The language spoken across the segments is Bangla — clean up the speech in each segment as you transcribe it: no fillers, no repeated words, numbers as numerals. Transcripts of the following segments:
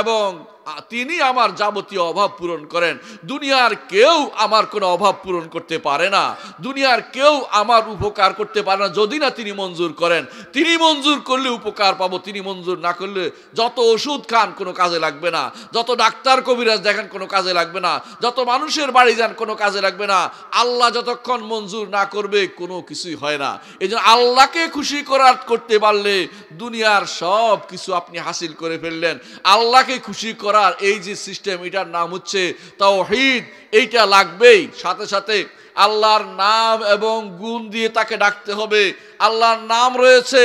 এবং তিনি আমার যাবতীয় অভাব পূরণ করেন। দুনিয়ার কেউ আমার কোনো অভাব পূরণ করতে পারে না, দুনিয়ার কেউ আমার উপকার করতে পারে না যদি না তিনি মঞ্জুর করেন। তিনি মঞ্জুর করলে উপকার পাবো, তিনি মঞ্জুর না করলে যত ওষুধ খান কোনো কাজে লাগবে না, যত ডাক্তার কবিরাজ দেখেন কোনো কাজে লাগবে না, যত মানুষের বাড়ি যান কোনো কাজে লাগবে না। আল্লাহ যতক্ষণ মঞ্জুর না করবে কোনো কিছুই হয় না। এই জন্য আল্লাহকে খুশি করতে পারলে দুনিয়ার সব কিছু আপনি হাসিল করে ফেললেন। আল্লাহকে খুশি করার এই যে সিস্টেম, এটার নাম হচ্ছে তাওহীদ। এইটা লাগবেই। সাথে সাথে আল্লাহর নাম এবং গুণ দিয়ে তাকে ডাকতে হবে। আল্লাহর নাম রয়েছে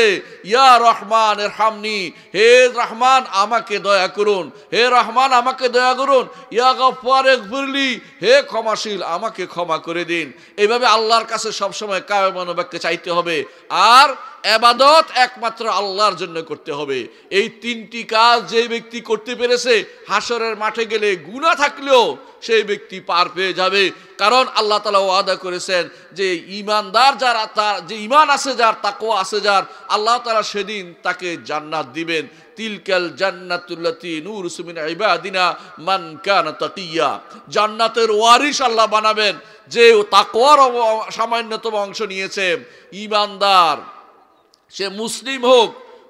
ইয়া রহমান ইরহামনি, হে রহমান আমাকে দয়া করুন, হে রহমান আমাকে দয়া করুন। ইয়া গফফার ইগফিরলি, হে ক্ষমাশীল আমাকে ক্ষমা করে দিন। এইভাবে আল্লাহর কাছে সবসময় কায়ে মনোবাক্যে চাইতে হবে। আর ইবাদত একমাত্র আল্লাহর জন্য করতে হবে। এই তিনটি কাজ যে ব্যক্তি করতে পেরেছে, হাসরের মাঠে গেলে গুনাহ থাকলেও সেই ব্যক্তি পার পেয়ে যাবে। কারণ আল্লাহ তাআলা ওয়াদা করেছেন যে ঈমানদার যারা, তার যে ঈমান আছে যার, তাকওয়া আছে যার, আল্লাহ তাআলা সেদিন তাকে জান্নাত দিবেন। তিলকাল জান্নাতুল্লাতী নুরসু মিন ইবাদিনা মান কানা তাকিয়া। জান্নাতের ওয়ারিশ আল্লাহ বানাবেন যে তাকওয়ার সামান্যতম অংশ নিয়েছে। ঈমানদার, সে মুসলিম হোক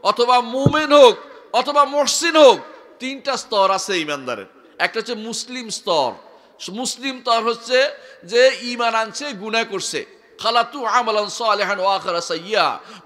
অথবা মুমিন হোক অথবা মুহসিন হোক, তিনটা স্তর আছে ঈমানদারের। একটা হচ্ছে মুসলিম স্তর। মুসলিম স্তর হচ্ছে যে ঈমান আনছে, গুনাহ করছে, খালাতু আমালান সালিহান ওয়া আখিরা সাইয়্যা,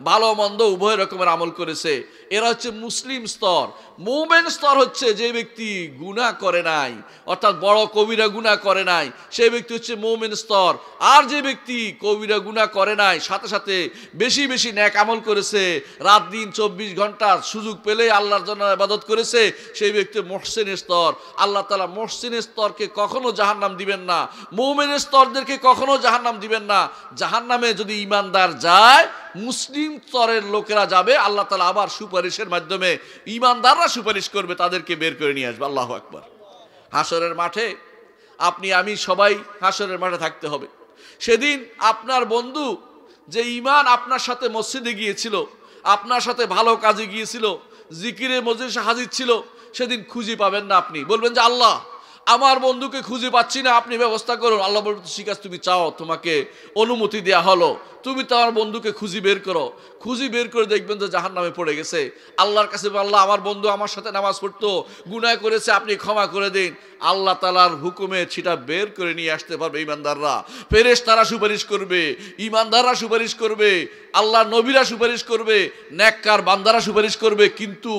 ভালো মন্দ উভয় রকমের আমল করেছে, এরা হচ্ছে মুসলিম স্তর। মুমিন স্তর হচ্ছে যে ব্যক্তি গুনাহ করে নাই, অর্থাৎ বড় কবিরা গুনাহ করে নাই, সেই ব্যক্তি হচ্ছে মুমিন স্তর। আর যে ব্যক্তি কবিরা গুনাহ করে নাই, সাথে সাথে বেশি বেশি নেক আমল করেছে, রাত দিন 24 ঘন্টার সুযোগ পেলে আল্লাহর জন্য ইবাদত করেছে, সেই ব্যক্তি মুহসিনের স্তর। আল্লাহ তাআলা মুহসিনের স্তরকে কখনো জাহান্নাম দিবেন না, মুমিনের স্তরদেরকে কখনো জাহান্নাম দিবেন না। জাহান্নামে যদি ঈমানদার যায়, মুসলিম স্তরের লোকেরা যাবে, আল্লাহ তাআলা আবার সুপারিশের মাধ্যমে ঈমানদাররা সুপারিশ করবে, তাদেরকে বের করে নিয়ে আসবে। আল্লাহু আকবার। হাসরের মাঠে আপনি আমি সবাই হাসরের মাঠে থাকতে হবে। সেদিন আপনার বন্ধু যে ঈমান আপনার সাথে মসজিদে গিয়েছিল, আপনার সাথে ভালো কাজে গিয়েছিল, জিকিরে মজলিসে হাজির ছিল, সেদিন খুঁজে পাবেন না। আপনি বলবেন যে আল্লাহ আমার বন্ধুকে খুঁজে পাচ্ছি না, আপনি ব্যবস্থা করুন। আল্লাহ বলবেন ঠিক আছে, তুমি চাও, তোমাকে অনুমতি দেয়া হলো, তুমি তো আমার বন্ধুকে খুঁজে বের করো। খুঁজে বের করে দেখবেন যে জাহান্নামে পড়ে গেছে। আল্লাহর কাছে আল্লাহ আমার বন্ধু আমার সাথে নামাজ পড়তো, গুনাহ করেছে, আপনি ক্ষমা করে দিন। আল্লাহ তাআলার হুকুমে সেটা বের করে নিয়ে আসতে পারবে ঈমানদাররা। ফেরেশতারা সুপারিশ করবে, ঈমানদাররা সুপারিশ করবে, আল্লাহর নবীরা সুপারিশ করবে, নেককার বান্দারা সুপারিশ করবে। কিন্তু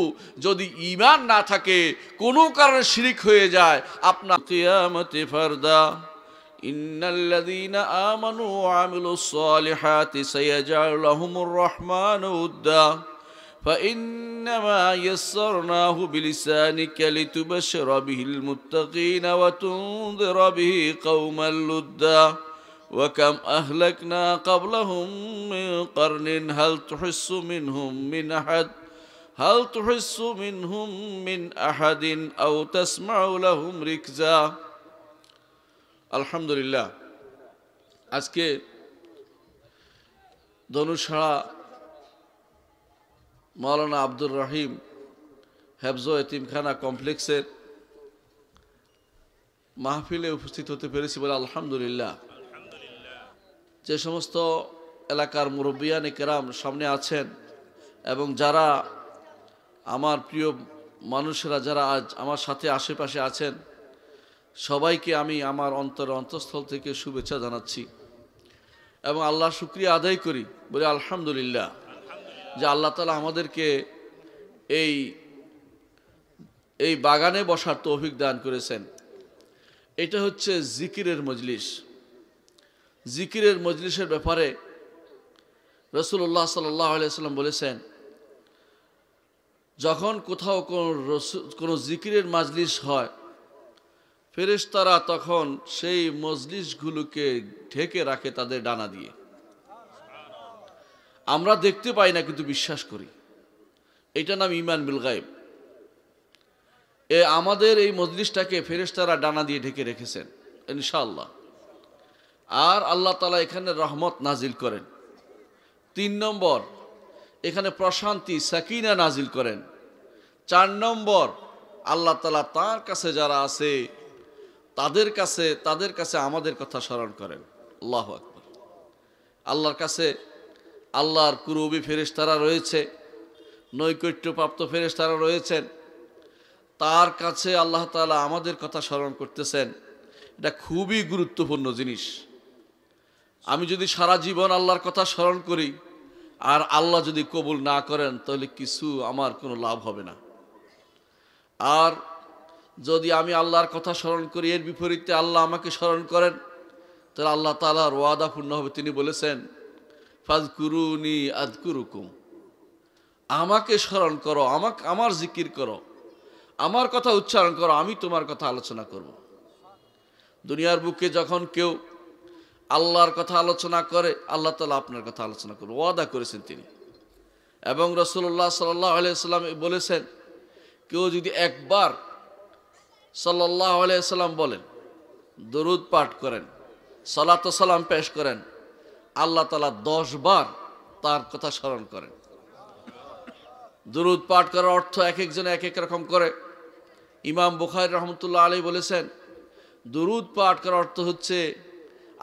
যদি ঈমান না থাকে, কোনো কারণে শিরিক হয়ে যায়, আপনার কিয়ামতে ফারদা ইন্নাল্লাযীনা আমানু ওয়া আমিলুস সালিহাতি সায়াজআলু লাহুমুর রাহমানু উদ্দা فإنما يسرناه بلسانك لتبشر به المتقين وتنذر به قوما لدا وكم أهلكنا قبلهم من قرن هل تحس منهم من أحد أو تسمع لهم ركزا। আলহামদুলিল্লাহ, আজকে ধনুষাড়া মাওলানা আব্দুর রহিম হেফজ এতিমখানা কমপ্লেক্সের মাহফিলে উপস্থিত হতে পেরেছি বলে আলহামদুলিল্লাহ। যে সমস্ত এলাকার মুরব্বিয়ানে কেরাম সামনে আছেন এবং যারা আমার প্রিয় মানুষেরা যারা আজ আমার সাথে আশেপাশে আছেন, সবাইকে আমি আমার অন্তঃস্থল থেকে শুভেচ্ছা জানাচ্ছি এবং আল্লাহর শুকরিয়া আদায় করি বলে আলহামদুলিল্লাহ যে আল্লাহ তাআলা আমাদেরকে এই বাগানে বসার তৌফিক দান করেছেন। এটা হচ্ছে জিকিরের মজলিস। জিকিরের মজলিসের ব্যাপারে রাসূলুল্লাহ সাল্লাল্লাহু আলাইহি ওয়াসাল্লাম বলেছেন, যখন কোথাও কোনো জিকিরের মজলিস হয়, ফেরেশতারা তখন সেই মজলিসগুলোকে ঢেকে রাখে তাদের ডানা দিয়ে। আমরা দেখতে পাই না কিন্তু বিশ্বাস করি। এইটার নাম ঈমান বিল গায়ব। আমাদের এই মজলিসটাকে ফেরেশতারা ডানা দিয়ে ঢেকে রেখেছেন ইনশাআল্লাহ। আর আল্লাহ তাআলা এখানে রহমত নাজিল করেন। 3 নম্বর, এখানে প্রশান্তি সাকিনা নাজিল করেন। 4 নম্বর, আল্লাহ তাআলা তার কাছে যারা আছে তাদের কাছে আমাদের কথা স্মরণ করেন। আল্লাহু আকবার। আল্লাহর কাছে আল্লাহর কুরুবী ফেরেশতারা রয়েছে, নৈকট্যপ্রাপ্ত ফেরেশতারা রয়েছেন, তার কাছে আল্লাহ তাআলা আমাদের কথা স্মরণ করতেছেন। এটা খুবই গুরুত্বপূর্ণ জিনিস। আমি যদি সারা জীবন আল্লাহর কথা স্মরণ করি আর আল্লাহ যদি কবুল না করেন তাহলে কিছু আমার কোনো লাভ হবে না। আর যদি আমি আল্লাহর কথা স্মরণ করি এর বিপরীতে আল্লাহ আমাকে স্মরণ করেন তাহলে আল্লাহ তাআলার ওয়াদা পূর্ণ হবে। তিনি বলেছেন ফাযকুরুনি আযকুরুকুম, আমাকে স্মরণ করো, আমার জিকির করো, আমার কথা উচ্চারণ করো, আমি তোমার কথা আলোচনা করব। দুনিয়ার বুকে যখন কেউ আল্লাহর কথা আলোচনা করে আল্লাহ তাআলা আপনার কথা আলোচনা করবে, ওয়াদা করেছেন তিনি। এবং রাসূলুল্লাহ সাল্লাল্লাহু আলাইহি ওয়াসাল্লাম বলেছেন কেউ যদি একবার সাল্লাল্লাহু আলাইহি ওয়াসাল্লাম বলেন, দরুদ পাঠ করেন, সালাত ও সালাম পেশ করেন, আল্লাহ তাআলা 10 বার তার কথা স্মরণ করেন। দরুদ পাঠ করার অর্থ এক একজন এক এক রকম করে। ইমাম বুখারী রাহমাতুল্লাহ আলাইহি বলেছেন দরুদ পাঠ করার অর্থ হচ্ছে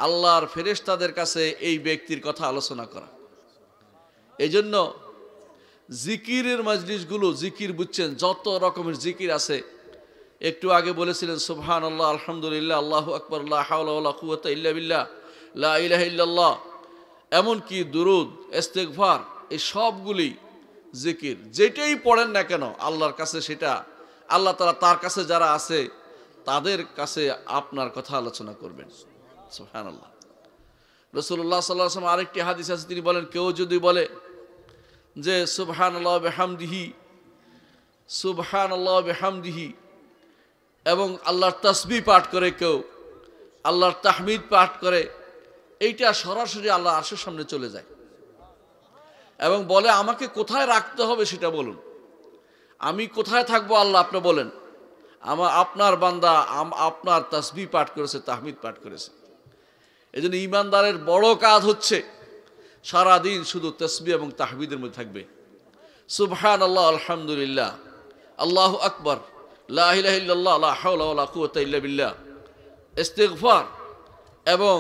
আল্লাহর ফেরেশতাদের কাছে এই ব্যক্তির কথা আলোচনা করা। এজন্য জিকিরের মাজলিসগুলো, জিকির বুঝছেন যত রকমের জিকির আছে, একটু আগে বলেছিলেন সুবহানাল্লাহ, আলহামদুলিল্লাহ, আল্লাহু আকবার, লা হাওলা ওয়ালা কুওয়াতা ইল্লা বিল্লাহ, লা ইলাহা ইল্লাল্লাহ, এমনকি দুরুদ, ইস্তিগফার, এই সবগুলি জিকির। যেটাই পড়েন না কেন আল্লাহর কাছে সেটা আল্লাহ তাআলা তার কাছে যারা আছে তাদের কাছে আপনার কথা আলোচনা করবেন। সুবহানাল্লাহ। রাসূলুল্লাহ সাল্লাল্লাহু আলাইহি ওয়াসাল্লাম আরেকটি হাদিস আছে, তিনি বলেন কেউ যদি বলে যে সুবহানাল্লাহ বিহামদিহি, সুবহানাল্লাহ বিহামদিহি, এবং আল্লাহর তাসবিহ পাঠ করে, কেউ আল্লাহর তাহমিদ পাঠ করে, এইটা সরাসরি আল্লাহর আরশের সামনে চলে যায় এবং বলে আমাকে কোথায় রাখতে হবে সেটা বলুন, আমি কোথায় থাকবো আল্লাহ আপনি বলেন। আপনার বান্দা আপনার তাসবিহ পাঠ করেছে, তাহমিদ পাঠ করেছে। এই জন্য ঈমানদারের বড় কাজ হচ্ছে সারাদিন শুধু তাসবিহ এবং তাহমিদের মধ্যে থাকবে। সুবহানাল্লাহ, আলহামদুলিল্লাহ, আল্লাহু আকবার, লা ইলাহা ইল্লাল্লাহ, লা হাওলা ওয়ালা কুওয়াতা ইল্লা বিল্লাহ, ইস্তিগফার, এবং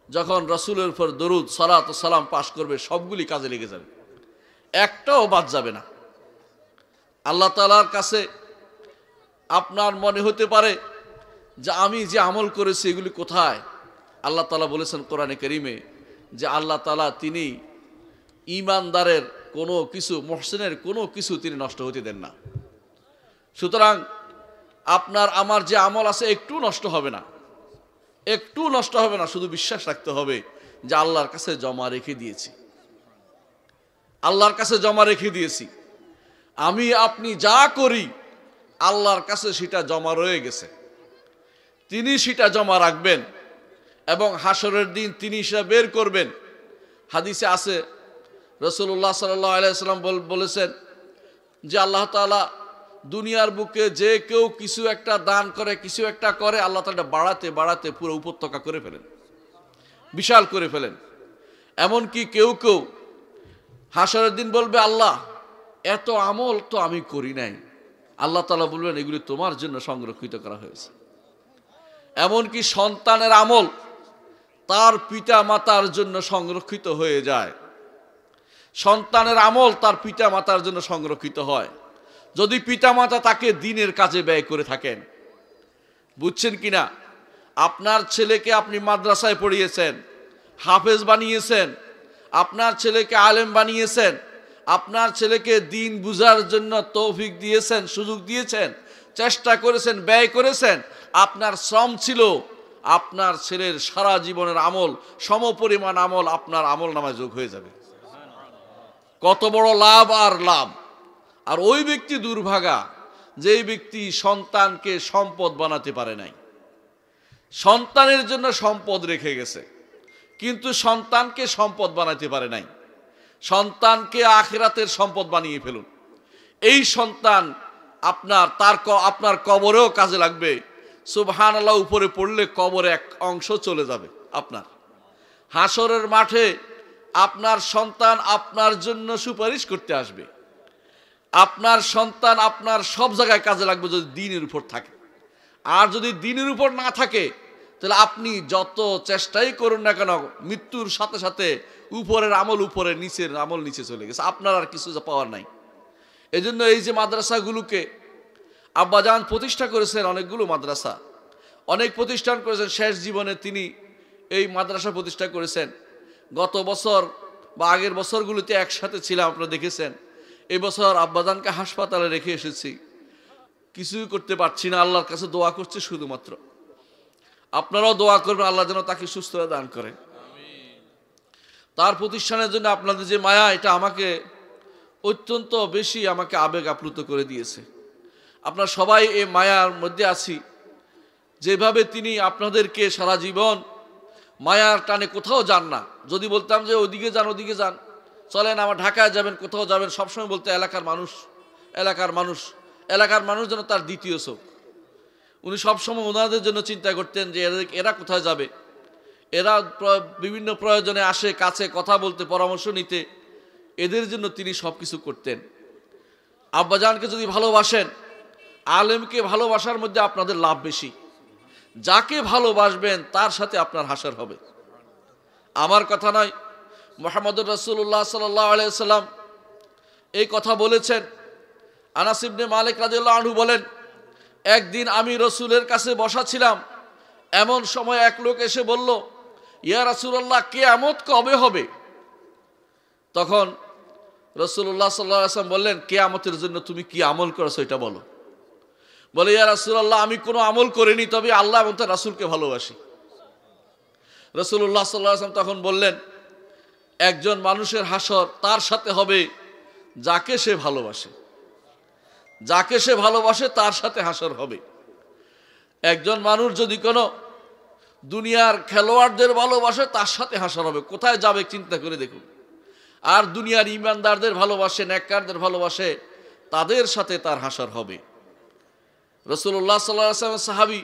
যখন রাসূলের উপর দরুদ সালাত ও সালাম পাঠ করবে সবগুলি কাজে লেগে যাবে, একটাও বাদ যাবে না। আল্লাহ তাআলার কাছে আপনার মনে হতে পারে যে আমি যে আমল করেছি এগুলি কোথায়। আল্লাহ তাআলা বলেছেন কোরআনে কারীমে যে আল্লাহ তাআলা তিনি ঈমানদারের কোনো কিছু, মুহসিনের কোনো কিছু তিনি নষ্ট হতে দেন না। সুতরাং আপনার আমার যে আমল আছে একটু নষ্ট হবে না, একটু নষ্ট হবে না। শুধু বিশ্বাস রাখতে হবে যে আল্লাহর কাছে জমা রেখে দিয়েছি, আল্লাহর কাছে জমা রেখে দিয়েছি। আমি আপনি যা করি আল্লাহর কাছে সেটা জমা রয়ে গেছে, তিনি সেটা জমা রাখবেন এবং হাসরের দিন তিনি সেটা বের করবেন। হাদিসে আছে রাসূলুল্লাহ সাল্লাল্লাহু আলাইহি ওয়াসাল্লাম বলেছেন যে আল্লাহ তাআলা দুনিয়ার বুকে যে কেউ কিছু একটা দান করে, কিছু একটা করে, আল্লাহ তাআলা বাড়াতে বাড়াতে পুরো উপত্যকা করে ফেলেন, বিশাল করে ফেলেন। এমনকি কেউ কেউ হাসরের দিন বলবে আল্লাহ এত আমল তো আমি করি নাই, আল্লাহ তাআলা বলবেন এগুলি তোমার জন্য সংরক্ষিত করা হয়েছে। এমনকি সন্তানের আমল তার পিতা মাতার জন্য সংরক্ষিত হয়ে যায়, সন্তানের আমল তার পিতা মাতার জন্য সংরক্ষিত হয় যদি পিতামাতা তাকে দ্বীনের কাজে ব্যয় করে থাকেন। বুঝছেন কিনা? আপনার ছেলেকে আপনি মাদ্রাসায় পড়িয়েছেন, হাফেজ বানিয়েছেন, আপনার ছেলেকে আলেম বানিয়েছেন, আপনার ছেলেকে দ্বীন বুঝার জন্য তৌফিক দিয়েছেন, সুযোগ দিয়েছেন, চেষ্টা করেছেন, ব্যয় করেছেন, আপনার শ্রম ছিল। আপনার ছেলের সারা জীবনের আমল, সমপরিমাণ আমল আপনার আমল নামায় যোগ হয়ে যাবে। কত বড় লাভ আর লাভ। আর ওই ব্যক্তি দুর্ভাগা যেই ব্যক্তি সন্তানকে সম্পদ বানাতে পারে নাই, সন্তানের জন্য সম্পদ রেখে গেছে কিন্তু সন্তানকে সম্পদ বানাতে পারে নাই। সন্তানকে আখিরাতের সম্পদ বানিয়ে ফেলুন। এই সন্তান আপনার কবরেও কাজে লাগবে। সুবহানাল্লাহ উপরে পড়লে কবরে এক অংশ চলে যাবে আপনার। হাসরের মাঠে আপনার সন্তান আপনার জন্য সুপারিশ করতে আসবে। আপনার সন্তান আপনার সব জায়গায় কাজে লাগবে যদি দ্বীনের উপর থাকে। আর যদি দ্বীনের উপর না থাকে তাহলে আপনি যত চেষ্টাই করুন না কেন, মৃত্যুর সাথে সাথে উপরের আমল উপরে, নিচের আমল নিচে চলে গেছে, আপনার আর কিছু পাওয়ার নাই। এই জন্য এই যে মাদ্রাসাগুলোকে আব্বাজান প্রতিষ্ঠা করেছেন, অনেকগুলো মাদ্রাসা, অনেক প্রতিষ্ঠান করেছেন, শেষ জীবনে তিনি এই মাদ্রাসা প্রতিষ্ঠা করেছেন। গত বছর বা আগের বছরগুলোতে একসাথে ছিলাম, আপনারা দেখেছেন। এই বছর আব্বাজানকে হাসপাতালে রেখে এসেছি, কিছুই করতে পারছি না, আল্লাহর কাছে দোয়া করছি শুধুমাত্র। আপনারাও দোয়া করবেন আল্লাহ যেন তাকে সুস্থতা দান করে। তার প্রতিষ্ঠানের জন্য আপনাদের যে মায়া, এটা আমাকে অত্যন্ত বেশি আমাকে আবেগ আপ্লুত করে দিয়েছে। আপনারা সবাই এই মায়ার মধ্যে আছি। যেভাবে তিনি আপনাদেরকে সারা জীবন মায়ার টানে কোথাও যান না। যদি বলতাম যে ওদিকে যান, ওদিকে যান, চলেন আমার ঢাকায় যাবেন, কোথাও যাবেন, সবসময় বলতে এলাকার মানুষ, এলাকার মানুষ, এলাকার মানুষ যেন তার দ্বিতীয় চোখ। উনি সবসময় ওনাদের জন্য চিন্তা করতেন যে এরা কোথায় যাবে, এরা বিভিন্ন প্রয়োজনে আসে কাছে কথা বলতে, পরামর্শ নিতে, এদের জন্য তিনি সব কিছু করতেন। আব্বাজানকে যদি ভালোবাসেন, আলেমকে ভালোবাসার মধ্যে আপনাদের লাভ বেশি। যাকে ভালোবাসবেন তার সাথে আপনার হাসর হবে। আমার কথা নয়, মুহাম্মদুর রাসূলুল্লাহ সাল্লাল্লাহু আলাইহি সাল্লাম এই কথা বলেছেন। আনাস ইবনে মালিক রাদিয়াল্লাহু আনহু বলেন, একদিন আমি রসুলের কাছে বসা ছিলাম, এমন সময় এক লোক এসে বলল, ইয়া রাসূলুল্লাহ, কিয়ামত কবে হবে? তখন রাসূলুল্লাহ সাল্লাল্লাহু আলাইহি ওয়াসাল্লাম বললেন, কিয়ামতের জন্য তুমি কি আমল করেছো এটা বলো। বলে, ইয়া রাসূলুল্লাহ, আমি কোনো আমল করিনি, তবে আল্লাহ এবং তার রাসূলকে ভালোবাসি। রাসূলুল্লাহ সাল্লাল্লাহু আলাইহি ওয়াসাল্লাম তখন বললেন, একজন মানুষের হাসর তার সাথে হবে যাকে সে ভালোবাসে, যাকে সে ভালোবাসে তার সাথে হাসর হবে। একজন মানুষ যদি কোনো দুনিয়ার খেলোয়াড়দের ভালোবাসে তার সাথে হাসর হবে। কোথায় যাবে চিন্তা করে দেখুন। আর দুনিয়ার ইমানদারদের ভালোবাসে, নেককারদের ভালোবাসে, তাদের সাথে তার হাসর হবে। রাসূলুল্লাহ সাল্লাল্লাহু আলাইহি ওয়াসাল্লাম সাহাবী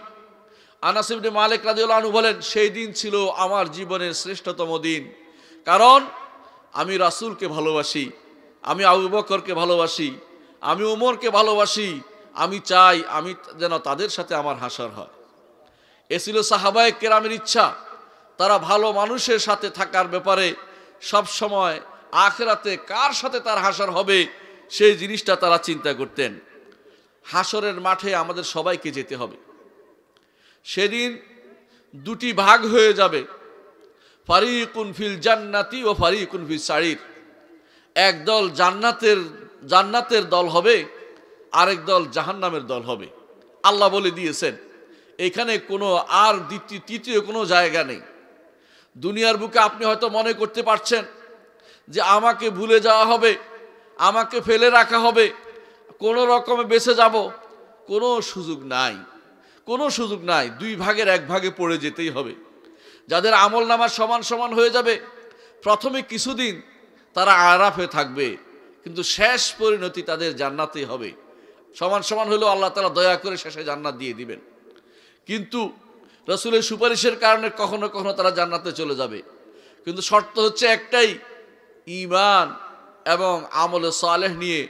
আনাস ইবনে মালিক রাদিয়াল্লাহু আনহু বলেন, সেই দিন ছিল আমার জীবনের শ্রেষ্ঠতম দিন, কারণ আমি রাসূলকে ভালোবাসি, আমি আবু বকরকে ভালোবাসি, আমি ওমরকে ভালোবাসি, আমি চাই আমি যেন তাদের সাথে আমার হাসর হয়। এ ছিল সাহাবায়ে কেরামের ইচ্ছা। তারা ভালো মানুষের সাথে থাকার ব্যাপারে সব সময় আখিরাতে কার সাথে তার হাসর হবে সেই জিনিসটা তারা চিন্তা করতেন। হাসরের মাঠে আমাদের সবাইকে যেতে হবে। সেদিন দুটি ভাগ হয়ে যাবে, ফারিকুন ফিল জান্নাতি ও ফারিকুন ফিস সাঈর। একদল জান্নাতের দল হবে, আরেক দল জাহান্নামের দল হবে। আল্লাহ বলে দিয়েছেন, এখানে কোনো আর তৃতীয় কোনো জায়গা নেই। দুনিয়ার বুকে আপনি হয়তো মনে করতে পারছেন যে আমাকে ভুলে যাওয়া হবে, আমাকে ফেলে রাখা হবে, কোনো রকমে বেঁচে যাব। কোনো সুযোগ নাই, কোনো সুযোগ নাই। দুই ভাগের এক ভাগে পড়ে যেতেই হবে। যাদের আমল নামা সমান সমান হয়ে যাবে, প্রথমে কিছুদিন তারা আরাফে থাকবে, কিন্তু শেষ পরিণতি তাদের জান্নাতেই হবে। সমান সমান হলেও আল্লাহ তাআলা দয়া করে শেষে জান্নাত দিয়ে দিবেন। কিন্তু রাসূলের সুপারিশের কারণে কখনো কখনো তারা জান্নাতে চলে যাবে। কিন্তু শর্ত হচ্ছে একটাই, ঈমান এবং আমলে সালেহ নিয়ে,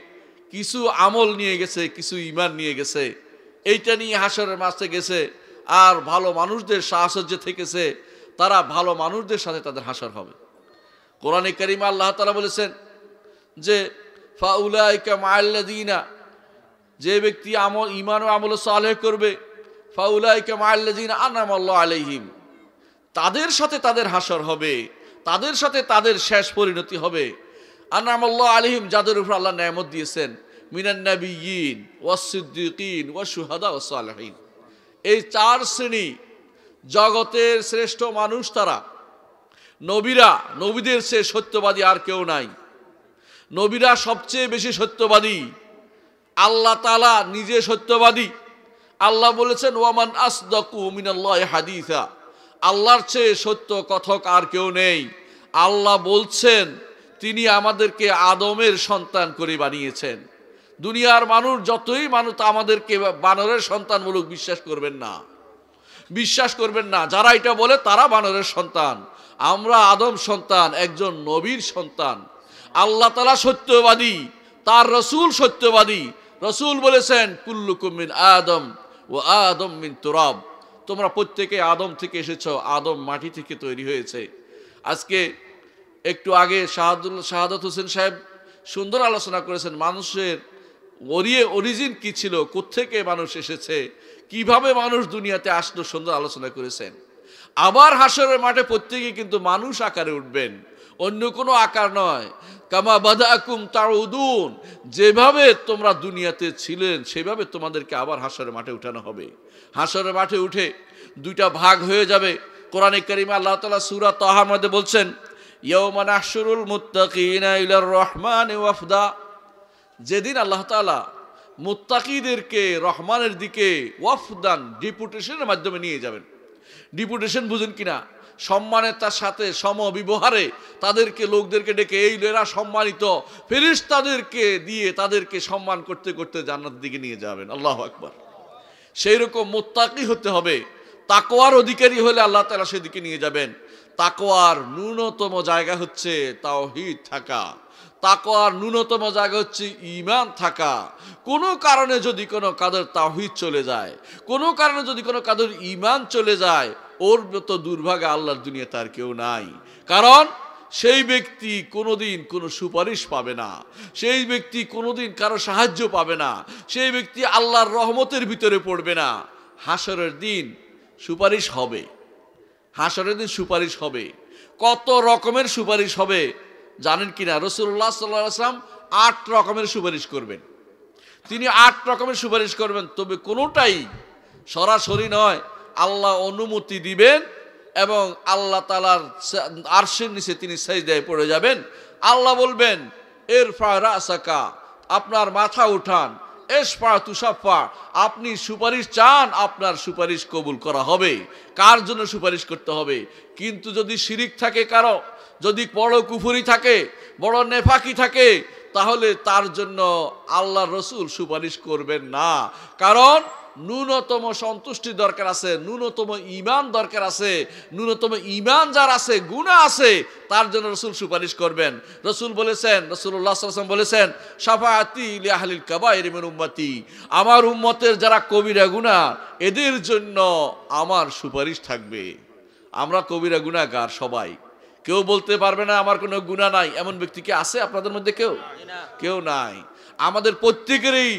কিছু আমল নিয়ে গেছে, কিছু ঈমান নিয়ে গেছে, এইটা নিয়ে হাসরের মাঝে গেছে। আর ভালো মানুষদের সাহচর্যে থেকেছে, তারা ভালো মানুষদের সাথে তাদের হাসর হবে। কোরআনে কারিমে আল্লাহ তাআলা বলেছেন যে ফাউলাইকা মাআল্লাযিনা, যে ব্যক্তি ঈমান ও আমল সালেহ করবে, ফাউলাইকা মাআল্লাযিনা আনআমাল্লাহু আলাইহিম, তাদের সাথে তাদের হাসর হবে, তাদের সাথে তাদের শেষ পরিণতি হবে। আনআমাল্লাহু আলাইহিম, যাদের উপর আল্লাহ নেয়ামত দিয়েছেন, মিনান নাবিয়্যিন ওয়াস সিদ্দিকিন ওয়াস শুহাদা ওয়াস সালিহিন। এই চার শ্রেণী জগতের শ্রেষ্ঠ মানুষ তারা। নবীরা, নবীদের চেয়ে সত্যবাদী আর কেউ নাই। নবীরা সবচেয়ে বেশি সত্যবাদী। আল্লাহ তাআলা নিজে সত্যবাদী। আল্লাহ বলেছেন, ওয়ামান আসদাকু মিনাল্লাহি হাদিসা, আল্লাহর চেয়ে সত্য কথক আর কেউ নেই। আল্লাহ বলছেন তিনি আমাদেরকে আদমের সন্তান করে বানিয়েছেন। দুনিয়ার মানুষ যতই মানুষ আমাদেরকে বানরের সন্তানমূলক বিশ্বাস করবেন না, বিশ্বাস করবেন না। যারা এটা বলে তারা বানরের সন্তান, আমরা আদম সন্তান, একজন নবীর সন্তান। আল্লাহ তাআলা সত্যবাদী, তার রসুল সত্যবাদী। রসুল বলেছেন কুল্লুকুম মিন আদম ও আদম মিন তুরাব, তোমরা প্রত্যেকে আদম থেকে এসেছো, আদম মাটি থেকে তৈরি হয়েছে। আজকে একটু আগে শাহাদত হোসেন সাহেব সুন্দর আলোচনা করেছেন মানুষের অরিজিন কি ছিল, কোত্থেকে মানুষ এসেছে, কিভাবে মানুষ দুনিয়াতে আসলো, সুন্দর আলোচনা করেছেন। আবার হাসরের মাঠে প্রত্যেকে কিন্তু মানুষ আকারে উঠবেন, অন্য কোনো আকার নয়। কামা বাদাকুম তাউদুন, যেভাবে তোমরা দুনিয়াতে ছিলেন সেভাবে তোমাদেরকে আবার হাসরের মাঠে উঠানো হবে। হাসরের মাঠে উঠে দুইটা ভাগ হয়ে যাবে। কোরআনে কারিমে আল্লাহ তাআলা সূরা তাহার মধ্যে বলছেন ইয়াউমা নাহশুরুল মুত্তাকিনা ইলার রহমানি ওয়াফদা, যেদিন আল্লাহ তাআলা মুত্তাকিদেরকে রহমানের দিকে ওয়াফদান ডেপুটেশনের মাধ্যমে নিয়ে যাবেন। ডেপুটেশন বুঝেন কিনা? সম্মানের তার সাথে সমবিবহারে তাদেরকে লোকদেরকে ডেকে এই এরা সম্মানিত, ফেরেশতাদেরকে দিয়ে তাদেরকে সম্মান করতে করতে জান্নাতের দিকে নিয়ে যাবেন। আল্লাহু আকবার। সেই রকম মুত্তাকি হতে হবে, তাকওয়ার অধিকারী হলে আল্লাহ তাআলা সেদিকে নিয়ে যাবেন। তাকওয়ার ন্যূনতম জায়গা হচ্ছে তাওহীদ থাকা, তাকওয়ার ন্যূনতম জায়গা হচ্ছে ঈমান থাকা। কোনো কারণে যদি কোনো কাদের তাওহীদ চলে যায়, কোনো কারণে যদি কোনো কাদের ঈমান চলে যায়, ওর মতো দুর্ভাগা আল্লাহর দুনিয়াতে আর কেউ নাই। কারণ সেই ব্যক্তি কোনোদিন কোনো সুপারিশ পাবে না, সেই ব্যক্তি কোনোদিন কারো সাহায্য পাবে না, সেই ব্যক্তি আল্লাহর রহমতের ভিতরে পড়বে না। হাসরের দিন সুপারিশ হবে, হাসরের দিন সুপারিশ হবে। কত রকমের সুপারিশ হবে জানেন কিনা? রাসূলুল্লাহ সাল্লাল্লাহু আলাইহি ওয়াসাল্লাম 8 রকমের সুপারিশ করবেন। তিনি 8 রকমের সুপারিশ করবেন, তবে কোনোটাই সরাসরি নয়। আল্লাহ অনুমতি দিবেন এবং আল্লাহ তাআলার আরশের নিচে তিনি সিজদায় পড়ে যাবেন। আল্লাহ বলবেন ইরফা রাসাকা, আপনার মাথা উঠান, ইশফা তুশাফা, আপনি সুপারিশ চান, আপনার সুপারিশ কবুল করা হবে। কার জন্য সুপারিশ করতে হবে? কিন্তু যদি শিরিক থাকে কারো, যদি বড় কুফরি থাকে, বড় নেফাকি থাকে, তাহলে তার জন্য আল্লাহর রাসূল সুপারিশ করবেন না। কারণ ন্যূনতম সন্তুষ্টি দরকার আছে, ন্যূনতম ঈমান দরকার আছে। ন্যূনতম ঈমান যার আছে, গুনাহ আছে, তার জন্য রাসূল সুপারিশ করবেন। রাসূল বলেছেন, রাসূলুল্লাহ সাল্লাল্লাহু আলাইহি ওয়াসাল্লাম বলেছেন শাফাআতি লি আহলিল কাবাইর মিন উম্মতি, আমার উম্মতের যারা কবিরা গুনাহ এদের জন্য আমার সুপারিশ থাকবে। আমরা কবিরা গুনাহগার সবাই, কেউ বলতে পারবে না আমার কোনো গুনাহ নাই। এমন ব্যক্তি কি আছে আপনাদের মধ্যে? কেউ নাই। আমাদের প্রত্যেকেরই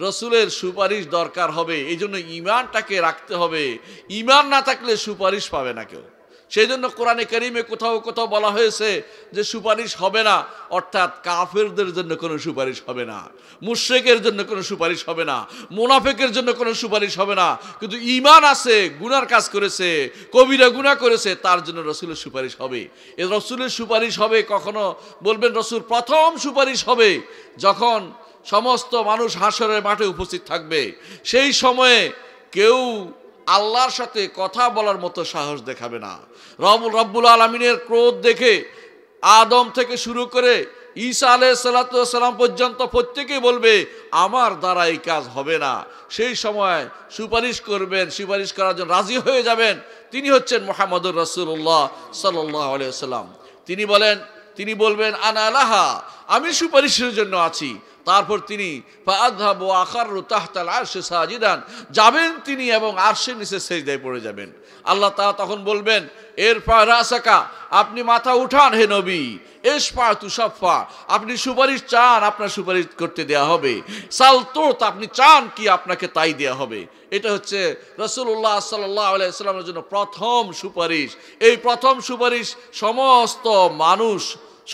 রসুলের সুপারিশ দরকার হবে। এই জন্য ঈমানটাকে রাখতে হবে। ঈমান না থাকলে সুপারিশ পাবে না কেউ। সেই জন্য কোরআনে কারিমে কোথাও কোথাও বলা হয়েছে যে সুপারিশ হবে না, অর্থাৎ কাফেরদের জন্য কোনো সুপারিশ হবে না, মুশরিকের জন্য কোনো সুপারিশ হবে না, মুনাফিকের জন্য কোনো সুপারিশ হবে না। কিন্তু ঈমান আছে, গুনার কাজ করেছে, কবিরা গুনাহ করেছে, তার জন্য রসুলের সুপারিশ হবে। এই রসুলের সুপারিশ হবে কখনো বলবেন রসুল প্রথম সুপারিশ হবে যখন সমস্ত মানুষ হাসরের মাঠে উপস্থিত থাকবে। সেই সময়ে কেউ আল্লাহর সাথে কথা বলার মতো সাহস দেখাবে না। রব্বুল আলামিনের ক্রোধ দেখে আদম থেকে শুরু করে ঈসা আলাইহিস সালাতু ওয়াস সালাম পর্যন্ত প্রত্যেকেই বলবে আমার দ্বারা এই কাজ হবে না। সেই সময় সুপারিশ করবেন, সুপারিশ করার জন্য রাজি হয়ে যাবেন, তিনি হচ্ছেন মুহাম্মদুর রাসূলুল্লাহ সাল্লাল্লাহু আলাইহি ওয়াসাল্লাম। তিনি বলবেন আনা লাহা, আমি সুপারিশের জন্য আছি। তারপর তিনি ফাআযহাবু আখারু তাহতাল আরশি সাজিদান, যাবেন তিনি এবং আরশের নিচে সিজদায় পড়ে যাবেন। আল্লাহ তাআলা তখন বলবেন ইরফা রাসাকা, আপনি মাথা উঠান হে নবী, ইশফা তুশাফা, আপনি সুপারিশ চান, আপনার সুপারিশ করতে দেয়া হবে। সালতুত, আপনি চান কি আপনাকে তাই দেয়া হবে। এটা হচ্ছে রাসূলুল্লাহ সাল্লাল্লাহু আলাইহি ওয়াসাল্লামের জন্য প্রথম সুপারিশ। এই প্রথম সুপারিশ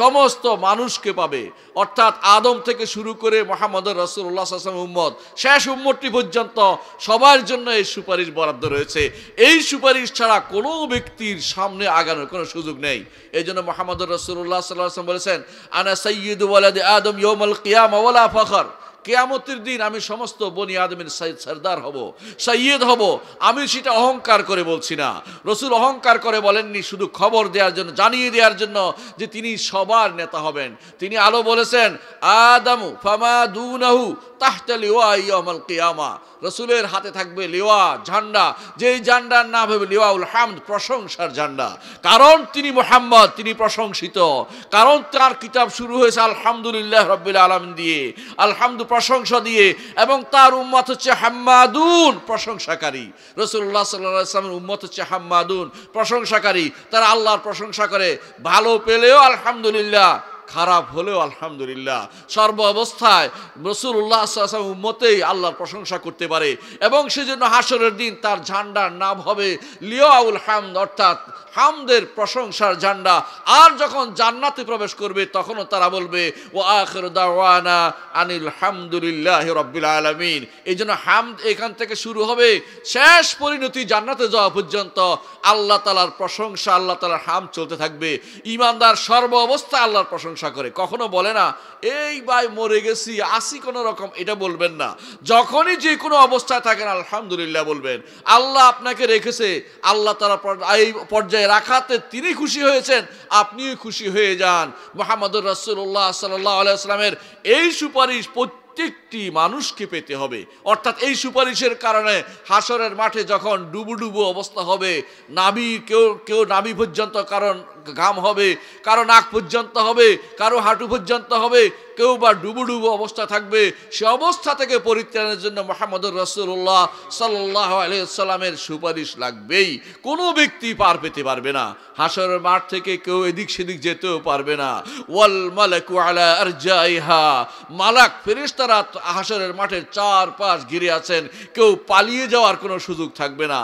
সমস্ত মানুষকে পাবে, অর্থাৎ আদম থেকে শুরু করে মুহাম্মদুর রাসূলুল্লাহ সাল্লাল্লাহু আলাইহি ওয়াসাল্লাম উম্মত, শেষ উম্মতটি পর্যন্ত সবার জন্য এই সুপারিশ বরাদ্দ রয়েছে। এই সুপারিশ ছাড়া কোনো ব্যক্তির সামনে আগানোর কোনো সুযোগ নেই। এই জন্য মুহাম্মদুর রাসূলুল্লাহ সাল্লাল্লাহু আলাইহি ওয়াসাল্লাম বলেছেন আনা সাইয়্যিদু ওয়ালাদি আদম ইয়াউমাল কিয়ামা ওয়ালা ফখর, কিয়ামতের দিন আমি সমস্ত বনি আদমের সরদার হব, সৈয়দ হব। আমি সেটা অহংকার করে বলছি না। রসুল অহংকার করে বলেননি, শুধু খবর দেওয়ার জন্য, জানিয়ে দেওয়ার জন্য যে তিনি সবার নেতা হবেন। তিনি আলো বলেছেন, আদামু ফামা দুনাহু তাহতা লিওয়া ইয়াউমাল কিয়ামা। রসুলের হাতে থাকবে লিওয়া, ঝান্ডা, যেই ঝান্ডার নাম হবে লিওয়াউল হামদ, প্রশংসার ঝান্ডা। কারণ তিনি মুহাম্মদ, তিনি প্রশংসিত। কারণ তার কিতাব শুরু হয়েছে আলহামদুলিল্লাহ রাব্বিল আলামিন দিয়ে, আলহামদু প্রশংসা দিয়ে, এবং তার উম্মত হচ্ছে হাম্মাদুন, প্রশংসাকারী। রাসূলুল্লাহ সাল্লাল্লাহু আলাইহি ওয়াসাল্লামের উম্মত হচ্ছে হাম্মাদুন, প্রশংসাকারী। তারা আল্লাহর প্রশংসা করে, ভালো পেলেও আলহামদুলিল্লাহ, খারাপ হলেও আলহামদুলিল্লাহ। সর্ব অবস্থায় রাসূলুল্লাহ সাল্লাল্লাহু আলাইহি ওয়াসাল্লাম উম্মতেই আল্লাহর প্রশংসা করতে পারে, এবং সেজন্য হাসরের দিন তার ঝান্ডার নাম হবে লিওয়াউল হামদ, অর্থাৎ হামদের প্রশংসার ঝান্ডা। আর যখন জান্নাতে প্রবেশ করবে তখনও তারা বলবে ওয়া আখিরু দাওয়ানা আনিল হামদুলিল্লাহি রাব্বিল আলামিন। এই জন্য হামদ এখান থেকে শুরু হবে, শেষ পরিণতি জান্নাতে যাওয়া পর্যন্ত আল্লাহ তাআলার প্রশংসা, আল্লাহ তাআলার হামদ চলতে থাকবে। ঈমানদার সর্ব অবস্থায় আল্লাহর প্রশংসা করে, কখনো বলে না এই ভাই মরে গেছি আসি কোনো রকম, এটা বলবেন না। যখনই যে কোনো অবস্থায় থাকেন আলহামদুলিল্লাহ বলবেন। আল্লাহ আপনাকে রেখেছে, আল্লাহ তাআলা এই পর্যায়ে রাখাতে তিনি খুশি হয়েছেন, আপনিও খুশি হয়ে যান। মুহাম্মদুর রাসূলুল্লাহ সাল্লাল্লাহু আলাইহি ওয়াসাল্লামের এই সুপারিশ প্রত্যেকটি মানুষকে পেতে হবে। অর্থাৎ এই সুপারিশের কারণে হাসরের মাঠে যখন ডুবু ডুবু অবস্থা হবে, নাভি কেউ নাভি পর্যন্ত, কারণ ঘাম হবে, কারো নাক পর্যন্ত হবে, কারো হাঁটু পর্যন্ত হবে, কেউ বা ডুবু ডুবু অবস্থা থাকবে। সে অবস্থা থেকে পরিত্রাণের জন্য মুহাম্মদুর রাসূলুল্লাহ সাল্লাল্লাহু আলাইহি ওয়াসাল্লামের সুপারিশ লাগবেই। কোনো ব্যক্তি পার পেতে পারবে না, হাসরের মাঠ থেকে কেউ এদিক সেদিক যেতেও পারবে না। ওয়াল মালাকু আলা আরজাইহা, মালাক ফেরেশতারা হাসরের মাঠের চারপাশ ঘিরে আছেন, কেউ পালিয়ে যাওয়ার কোনো সুযোগ থাকবে না।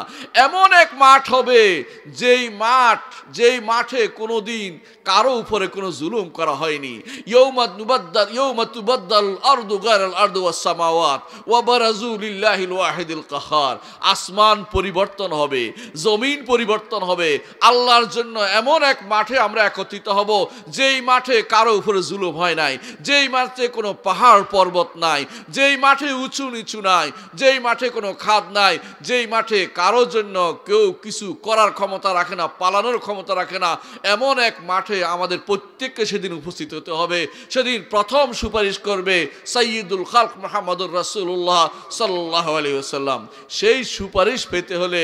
এমন এক মাঠ হবে, যেই মাঠে কোনোদিন কারো উপরে কোনো জুলুম করা হয়নি। ইয়াউমা তুবাদদাল আরদু গায়রাল আরদি ওয়াস সামাওয়াত ওয়া বারাজু লিল্লাহিল ওয়াহিদিল কাহার। আসমান পরিবর্তন হবে, জমিন পরিবর্তন হবে আল্লাহর জন্য। এমন এক মাঠে আমরা একত্রিত হব, যেই মাঠে কারো উপরে জুলুম হয় নাই, যেই মাঠে কোনো পাহাড় পর্বত নাই, যেই মাঠে উঁচু নিচু নাই, যেই মাঠে কোনো খাদ নাই, যেই মাঠে কারোর জন্য কেউ কিছু করার ক্ষমতা রাখে না, পালানোর ক্ষমতা রাখে না। এমন এক মাঠে আমাদের প্রত্যেককে সেদিন উপস্থিত হতে হবে। সেদিন প্রথম সুপারিশ করবে সাইয়্যিদুল খালক মুহাম্মদুর রাসূলুল্লাহ সাল্লাল্লাহু আলাইহি ওয়াসাল্লাম। সেই সুপারিশ পেতে হলে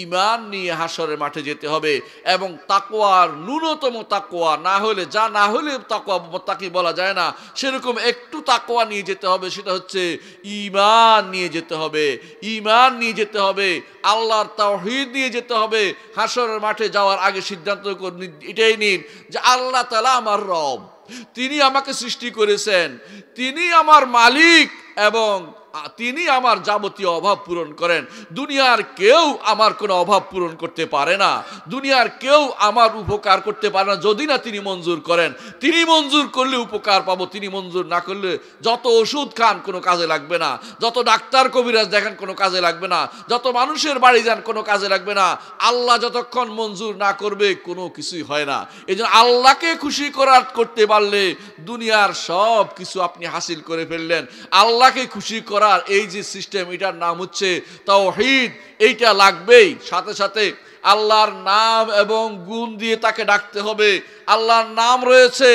ঈমান নিয়ে হাসরের মাঠে যেতে হবে, এবং তাকওয়ার ন্যূনতম তাকওয়া না হলে তাকওয়া মুত্তাকি বলা যায় না, সেরকম একটু তাকওয়া নিয়ে যেতে হবে। সেটা হচ্ছে ঈমান নিয়ে যেতে হবে, ঈমান নিয়ে যেতে হবে, আল্লাহর তাওহীদ নিয়ে যেতে হবে। হাসরের মাঠে যাওয়ার আগে সিদ্ধান্ত এটাই নিন যে আল্লাহ তাআলা আমার রব, তিনি আমাকে সৃষ্টি করেছেন, তিনি আমার মালিক, এবং তিনি আমার যাবতীয় অভাব পূরণ করেন। দুনিয়ার কেউ আমার কোনো অভাব পূরণ করতে পারে না, দুনিয়ার কেউ আমার উপকার করতে পারে না যদি না তিনি মঞ্জুর করেন। তিনি মঞ্জুর করলে উপকার পাবো, তিনি মঞ্জুর না করলে যত ওষুধ খান কোনো কাজে লাগবে না, যত ডাক্তার কবিরাজ দেখেন কোনো কাজে লাগবে না, যত মানুষের বাড়ি যান কোনো কাজে লাগবে না। আল্লাহ যতক্ষণ মঞ্জুর না করবে কোনো কিছুই হয় না। এই জন্য আল্লাহকে খুশি করতে পারলে দুনিয়ার সব কিছু আপনি হাসিল করে ফেললেন। আল্লাহকে খুশি করার এই যে সিস্টেম, এটার নাম হচ্ছে তাওহীদ। এইটা লাগবেই। সাথে সাথে আল্লাহর নাম এবং গুণ দিয়ে তাকে ডাকতে হবে। আল্লাহর নাম রয়েছে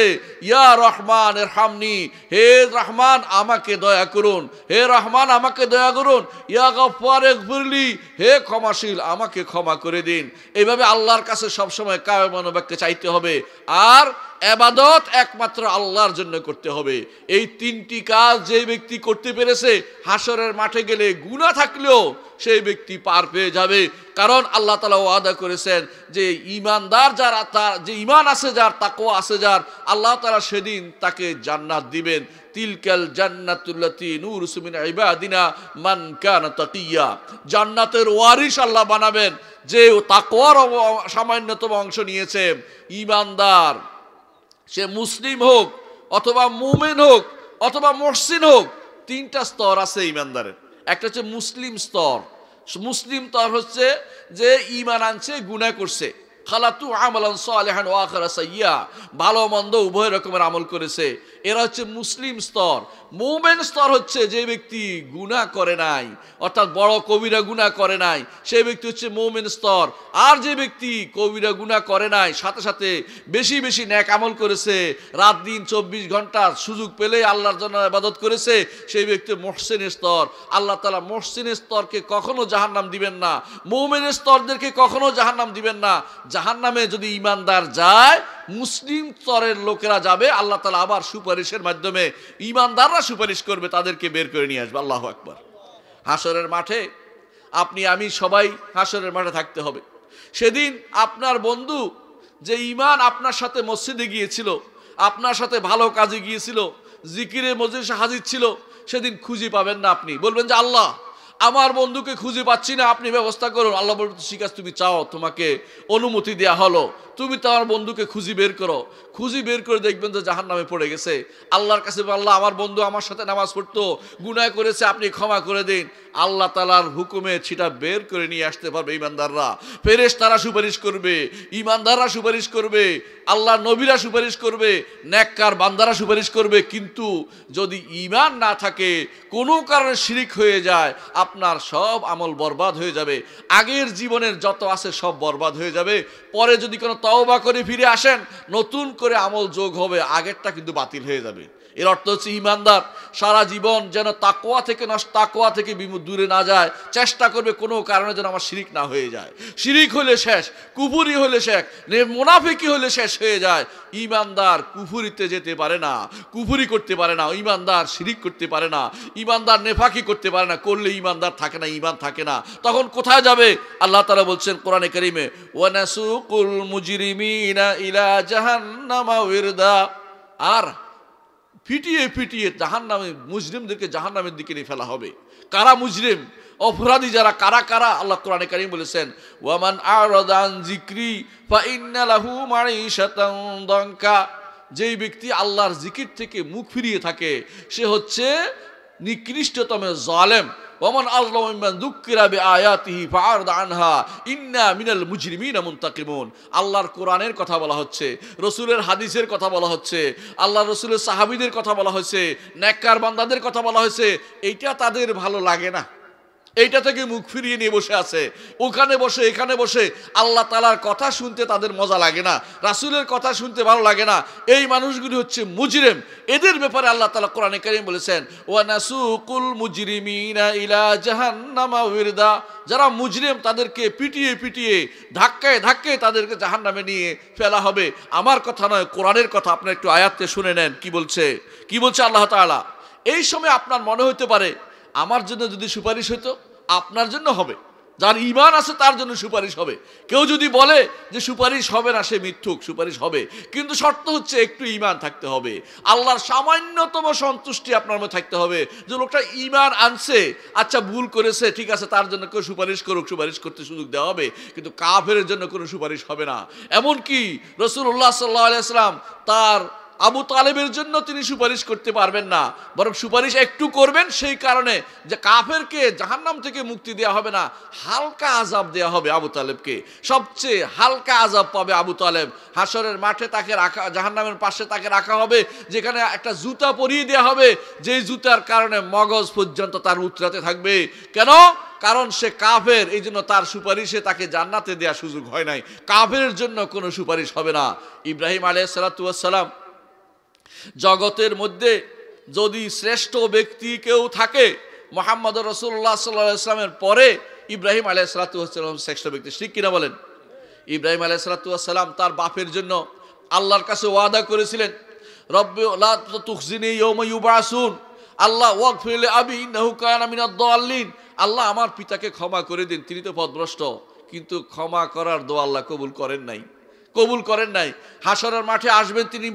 ইয়া রহমান ইরহামনি, হে রহমান আমাকে দয়া করুন, হে রহমান আমাকে দয়া করুন। ইয়া গফফার ইগফিরলি, হে ক্ষমাশীল আমাকে ক্ষমা করে দিন। এইভাবে আল্লাহর কাছে সবসময় কায়ম মনোবাক্যে চাইতে হবে। আর ইবাদত একমাত্র আল্লাহর জন্য করতে হবে। এই তিনটি কাজ যে ব্যক্তি করতে পেরেছে, হাসরের মাঠে গেলে গুনাহ থাকলেও সেই ব্যক্তি পার পেয়ে যাবে। কারণ আল্লাহ তাআলা ওয়াদা করেছেন যে ঈমানদার যারা, তার যে ঈমান আছে যার, তাকওয়া আছে যার, আল্লাহ তাআলা সেদিন তাকে জান্নাত দিবেন। তিলকাল জান্নাতুল্লাতী নুরসু মিন ইবাদিনা মান কানা তাকিয়া। জান্নাতের ওয়ারিশ আল্লাহ বানাবেন যে তাকওয়ার সামান্যতম অংশ নিয়েছে। ঈমানদার, সে মুসলিম হোক অথবা মুমিন হোক অথবা মুহসিন হোক, তিনটা স্তর আছে ঈমানদারের। একটা হচ্ছে মুসলিম স্তর। মুসলিম স্তর হচ্ছে যে ঈমান আনছে, গুনাহ করছে, খালাতু আমালান সালিহান ওয়া আখারা সাইয়্যা, ভালো মন্দ উভয় রকমের আমল করেছে। এরা হচ্ছে মুসলিম স্তর। মুমিন স্তর হচ্ছে যে ব্যক্তি গুনাহ করে নাই, অর্থাৎ বড় কবিরা গুনাহ করে নাই, সেই ব্যক্তি হচ্ছে মুমিন স্তর। আর যে ব্যক্তি কবিরা গুনাহ করে নাই, সাথে সাথে বেশি বেশি নেক আমল করেছে, রাত দিন 24 ঘন্টা সুযোগ পেলে আল্লাহর জন্য ইবাদত করেছে, সেই ব্যক্তি মুহসিনের স্তর। আল্লাহ তাআলা মুহসিনের স্তরকে কখনো জাহান্নাম দিবেন না, মুমিনের স্তরদেরকে কখনো জাহান্নাম দিবেন না। জাহান্নামে যদি ঈমানদার যায়, মুসলিম স্তরের লোকেরা যাবে, আল্লাহ তাআলা আবার সুপারিশের মাধ্যমে ঈমানদাররা সুপারিশ করবে, তাদেরকে বের করে নিয়ে আসবে। আল্লাহু আকবার। হাসরের মাঠে আপনি আমি সবাই হাসরের মাঠে থাকতে হবে। সেদিন আপনার বন্ধু যে ঈমান আপনার সাথে মসজিদে গিয়েছিল, আপনার সাথে ভালো কাজে গিয়েছিল, জিকিরে মজলিসে হাজির ছিল, সেদিন খুঁজে পাবেন না। আপনি বলবেন যে আল্লাহ, আমার বন্ধুকে খুঁজে পাচ্ছি না, আপনি ব্যবস্থা করুন। আল্লাহ বলবেন ঠিক আছে, তুমি চাও, তোমাকে অনুমতি দেয়া হলো, তুমি তো আমার বন্ধুকে খুঁজে বের করো। খুঁজে বের করে দেখবেন যে জাহান্নামে পড়ে গেছে। আল্লাহর কাছে আল্লাহ, আমার বন্ধু আমার সাথে নামাজ পড়তো, গুনাহ করেছে, আপনি ক্ষমা করে দিন। আল্লাহ তাআলার হুকুমে সেটা বের করে নিয়ে আসতে পারবে ঈমানদাররা। ফেরেশতারা সুপারিশ করবে, ঈমানদাররা সুপারিশ করবে, আল্লাহর নবীরা সুপারিশ করবে, নেককার বান্দারা সুপারিশ করবে। কিন্তু যদি ঈমান না থাকে, কোনো কারণে শিরিক হয়ে যায়, আপনার সব আমল বরবাদ হয়ে যাবে। আগের জীবনের যত আছে সব বরবাদ হয়ে যাবে। পরে যদি কোনো তওবা করে ফিরে আসেন, নতুন করে আমল যোগ হবে, আগেরটা কিন্তু বাতিল হয়ে যাবে। এর অর্থ হচ্ছে ঈমানদার সারা জীবন যেন তাকওয়া থেকে দূরে না যায়, চেষ্টা করবে কোনো কারণে যেন আমার শিরিক না হয়ে যায়। শিরিক হলে শেষ, কুফরি হলে শেষ, মুনাফিকি হলে শেষ হয়ে যায়। ঈমানদার কুফরিতে যেতে পারে না, কুফরি করতে পারে না, ঈমানদার শিরিক করতে পারে না, ঈমানদার নেফাকি করতে পারে না। করলে ঈমানদার থাকে না, ঈমান থাকে না। তখন কোথায় যাবে? আল্লাহ তাআলা বলছেন কোরআনে কারীমে, ওয়া নাসুকুল মুজরিমিনা ইলা জাহান্নামা উরদা। আর পিটিয়ে পিটিয়ে জাহান্নামে মুজরিমদেরকে জাহান্নামের দিকে নিয়ে ফেলা হবে। কারা মুজরিম? অপরাধী যারা। কারা কারা? আল্লাহ কোরআনে কারীম বলেছেন, ওয়ামান আরাদা আন যিকরি ফাইন্না লাহু মাঈশাতান দানকা। যেই ব্যক্তি আল্লাহর জিকির থেকে মুখ ফিরিয়ে থাকে, সে হচ্ছে নিকৃষ্টতম জালেম। ওয়ামান আযলামু মিম্মান যুক্কিরা বিআয়াতিহি ফাআরদা আনহা ইন্না মিনাল মুজরিমিনা মুনতাকিমুন। আল্লাহর কোরআনের কথা বলা হচ্ছে, রাসূলের হাদিসের কথা বলা হচ্ছে, আল্লাহর রাসূলের সাহাবীদের কথা বলা হয়েছে, নেককার বান্দাদের কথা বলা হয়েছে। এইটা তাদের ভালো লাগে না, এইটা থেকে মুখ ফিরিয়ে নিয়ে বসে আছে। ওখানে বসে এখানে বসে আল্লাহ তাআলার কথা শুনতে তাদের মজা লাগে না, রাসূলের কথা শুনতে ভালো লাগে না। এই মানুষগুলি হচ্ছে মুজরিম। এদের ব্যাপারে আল্লাহ তাআলা কোরআনে কারীম বলেছেন, ওয়া নাসুকুল মুজরিমিনা ইলা জাহান্নামা উরদা। যারা মুজরিম তাদেরকে পিটিয়ে পিটিয়ে ধাক্কায় ধাক্কায় তাদেরকে জাহান্নামে নিয়ে ফেলা হবে। আমার কথা নয়, কোরআনের কথা। আপনারা একটু আয়াতটা শুনে নেন, কি বলছে আল্লাহ তাআলা। এই সময় আপনার মনে হতে পারে, আমার জন্য যদি সুপারিশ হতো, আপনার জন্য হবে। যার ঈমান আছে তার জন্য সুপারিশ হবে। কেউ যদি বলে যে সুপারিশ হবে না, সে মিথ্যুক। সুপারিশ হবে, কিন্তু শর্ত হচ্ছে একটু ঈমান থাকতে হবে, আল্লাহর সামান্যতম সন্তুষ্টি আপনার মধ্যে থাকতে হবে। যে লোকটা ঈমান আনছে, আচ্ছা ভুল করেছে, ঠিক আছে, তার জন্য কেউ সুপারিশ করুক, সুপারিশ করতে সুযোগ দেওয়া হবে। কিন্তু কাফেরের জন্য কোনো সুপারিশ হবে না। এমনকি রাসূলুল্লাহ সাল্লাল্লাহু আলাইহি ওয়াসাল্লাম তার আবু তালেবের জন্য তিনি সুপারিশ করতে পারবেন না, বরং সুপারিশ একটু করবেন, সেই কারণে যে কাফেরকে জাহান্নাম থেকে মুক্তি দেওয়া হবে না, হালকা আযাব দেওয়া হবে আবু তালেবকে। সবচেয়ে হালকা আযাব পাবে আবু তালেব। হাসরের মাঠে তাকে রাখা, জাহান্নামের পাশে তাকে রাখা হবে, যেখানে একটা জুতা পরিয়ে দেওয়া হবে, যেই জুতার কারণে মগজ পর্যন্ত তার উতরাতে থাকবে। কেন? কারণ সে কাফের, এই জন্য তার সুপারিশে তাকে জান্নাতে দেওয়ার সুযোগ হয় নাই। কাফেরের জন্য কোনো সুপারিশ হবে না। ইব্রাহিম আলাইহিস সালাতু ওয়াস সালাম, জগতের মধ্যে যদি শ্রেষ্ঠ ব্যক্তি কেউ থাকে, মুহাম্মদ রাসূলুল্লাহ সাল্লাল্লাহু আলাইহি ওয়াসাল্লামের পরে ইব্রাহিম আলাইহিস সালাতু ওয়াস সালাম শ্রেষ্ঠ ব্যক্তি। ঠিক কিনা বলেন? ইব্রাহিম আলাইহিস সালাতু ওয়াস সালাম তার বাপের জন্য আল্লাহর কাছে ওয়াদা করেছিলেন, রব্বি লা তুখজিনি ইয়াওমা ইউবাসুন, আল্লাহ ওয়াগফির লি আবি ইন্নাহু কানা মিনাদ দাল্লিন। আল্লাহ আমার পিতাকে ক্ষমা করে দিন, তিনি তো পথভ্রষ্ট। কিন্তু ক্ষমা করার দোয়া আল্লাহ কবুল করেন নাই। হাসরের মাঠে আসবেন, তিনি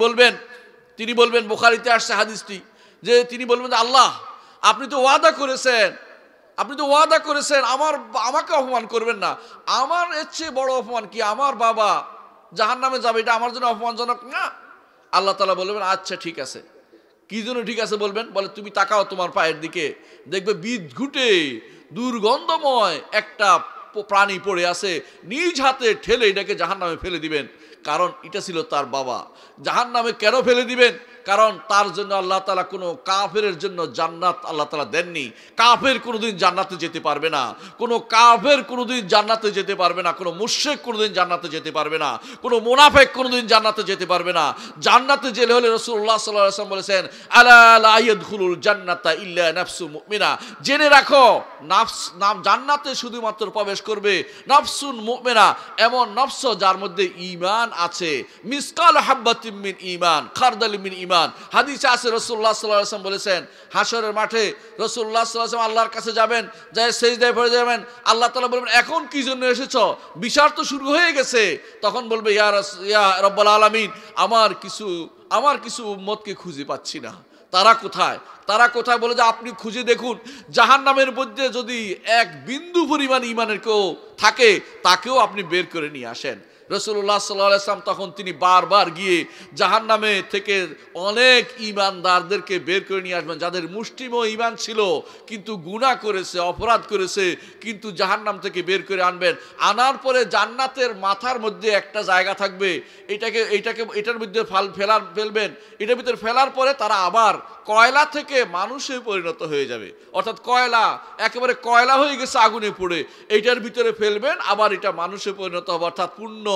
বলবেন, বুখারীতে আসছে হাদিসটি, যে তিনি বলবেন, আল্লাহ আপনি তো ওয়াদা করেছেন আমাকে অপমান করবেন না। আমার এর চেয়ে বড় অপমান কি? আমার বাবা জাহান্নামে যাবে, এটা আমার জন্য অপমানজনক না? আল্লাহ তাআলা বলবেন, আচ্ছা ঠিক আছে। কি জন্য ঠিক আছে বলবেন? বলে, তুমি তাকাও তোমার পায়ের দিকে, দেখবে বিদঘুটে দুর্গন্ধময় একটা প্রাণী পড়ে আছে, নিজ হাতে ঠেলে এটাকে জাহান্নামে ফেলে দিবেন। কারণ এটা ছিল তার বাবা। জাহান্নামে কেন ফেলে দিবেন? কারণ তার জন্য আল্লাহ তাআলা কোনো কাফেরের জন্য জান্নাত আল্লাহ তাআলা দেননি। কাফের কোনোদিন জান্নাতে যেতে পারবে না, কোনো কাফের কোনোদিন জান্নাতে যেতে পারবে না, কোনো মুশরিক কোনোদিন জান্নাতে যেতে পারবে না, কোনো মুনাফিক কোনোদিন জান্নাতে যেতে পারবে না। জান্নাতে যেতে হলে রাসূলুল্লাহ সাল্লাল্লাহু আলাইহি ওয়াসাল্লাম বলেছেন, আলা লা ইয়াদখুলুল জান্নাতা ইল্লা নাফসু মুমিনা, জেনে রাখো জান্নাতে শুধুমাত্র প্রবেশ করবে নাফসুন মুমিনা, এমন নফস যার মধ্যে ঈমান আছে। মিসকাল হাব্বাতিন মিন ঈমান, খারদাল মিন ঈমান। হাদিসে আছে রাসূলুল্লাহ সাল্লাল্লাহু আলাইহি ওয়াসাল্লাম বলেছেন, হাশরের মাঠে রাসূলুল্লাহ সাল্লাল্লাহু আলাইহি ওয়াসাল্লাম আল্লাহর কাছে যাবেন, যায় সিজদায় পড়ে যাবেন। আল্লাহ তাআলা বলবেন, এখন কি জন্য এসেছো? বিচার তো শুরু হয়ে গেছে। তখন বলবে, ইয়া রাব্বুল আলামিন, আমার কিছু উম্মতকে খুঁজে পাচ্ছি না। তারা কোথায়? বলে যে আপনি খুঁজে দেখুন, জাহান্নামের মধ্যে যদি এক বিন্দু পরিমাণ ঈমানের কেউ থাকে, তাকেও আপনি বের করে নিয়ে আসেন। রাসূলুল্লাহ সাল্লাল্লাহু আলাইহি ওয়াসাল্লাম তখন তিনি বারবার গিয়ে জাহান্নামে থেকে অনেক ঈমানদারদেরকে বের করে নিয়ে আসবেন, যাদের মুষ্টিমেয় ঈমান ছিল কিন্তু গুনাহ করেছে, অপরাধ করেছে, কিন্তু জাহান্নাম থেকে বের করে আনবেন। আনার পরে জান্নাতের মাথার মধ্যে একটা জায়গা থাকবে, এটার মধ্যে ফেলবেন। এটার ভিতরে ফেলার পরে তারা আবার কয়লা থেকে মানুষে পরিণত হয়ে যাবে, অর্থাৎ কয়লা একেবারে কয়লা হয়ে গেছে আগুনে পড়ে, এইটার ভিতরে ফেলবেন, আবার এটা মানুষে পরিণত হবে, অর্থাৎ পূর্ণ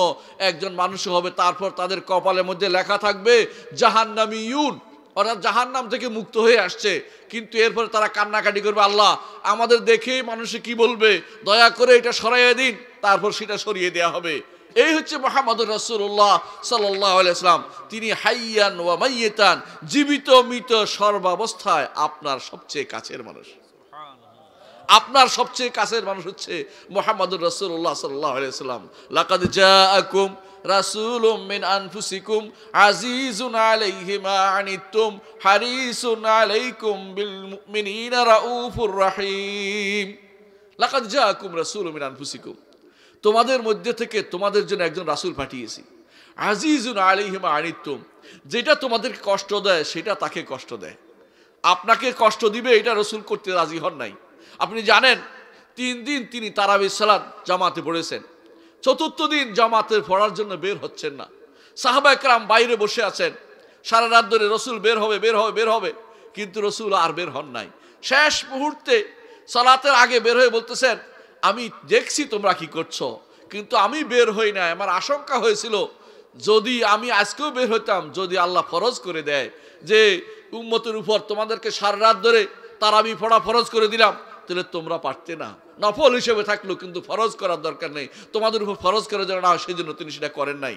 একজন মানুষ হবে। তারপর তাদের কপালের মধ্যে লেখা থাকবে জাহান্নামীয়ুন, অর্থাৎ জাহান্নাম থেকে মুক্ত হয়ে আসছে। কিন্তু এরপরে তারা কান্নাকাটি করবে, আল্লাহ আমাদের দেখে মানুষে কি বলবে, দয়া করে এটা সরাইয়ে দিন। তারপর সেটা সরিয়ে দেওয়া হবে। এই হচ্ছে মুহাম্মদুর রাসূলুল্লাহ সাল্লাল্লাহু আলাইহি ওয়াসাল্লাম। তিনি হাইয়ান ওয়া মাইয়িতান, জীবিত মৃত সর্বাবস্থায় আপনার সবচেয়ে কাছের মানুষ। আপনার সবচেয়ে কাছের মানুষ হচ্ছে মুহাম্মদুর রাসূলুল্লাহ সাল্লাল্লাহু আলাইহি ওয়াসাল্লাম। লাকাদ জাআকুম রাসূলুম মিন আনফুসিকুম আজিজুন আলাইহি মা আনিতুম হারিসুন আলাইকুম বিল মুমিনিনা রাউফুর রহিম। লাকাদ জাআকুম রাসূলুম মিন আনফুসিকুম, তোমাদের মধ্যে থেকে তোমাদের জন্য একজন রাসূল পাঠিয়েছি। আজিজুন আলাইহি মা আনিতুম, যেটা তোমাদেরকে কষ্ট দেয় সেটা তাকে কষ্ট দেয়। আপনাকে কষ্ট দিবে এটা রাসূল করতে রাজি হন নাই। আপনি জানেন 3 দিন তিনি তারাবির সালাত জামাতে পড়েছেন, 4th দিন জামাতে পড়ার জন্য বের হচ্ছেন না। সাহাবায়ে কেরাম বাইরে বসে আছেন, সারা রাত ধরে রাসূল বের হবে, কিন্তু রাসূল আর বের হন নাই। শেষ মুহূর্তে সালাতের আগে বের হয়ে বলতেছেন, আমি দেখছি তোমরা কি করছো, কিন্তু আমি বের হই না। আমার আশঙ্কা হয়েছিল যদি আমি আজকেও বের হইতাম, যদি আল্লাহ ফরজ করে দেয় যে উম্মতের উপর তোমাদেরকে সারা রাত ধরে তারাবি পড়া ফরজ করে দিলাম, তাহলে তোমরা পারতে না। নফল হিসেবে থাকলো, কিন্তু ফরজ করার দরকার নেই, তোমাদের উপর ফরজ করার জন্য না, সেই জন্য তিনি সেটা করেন নাই।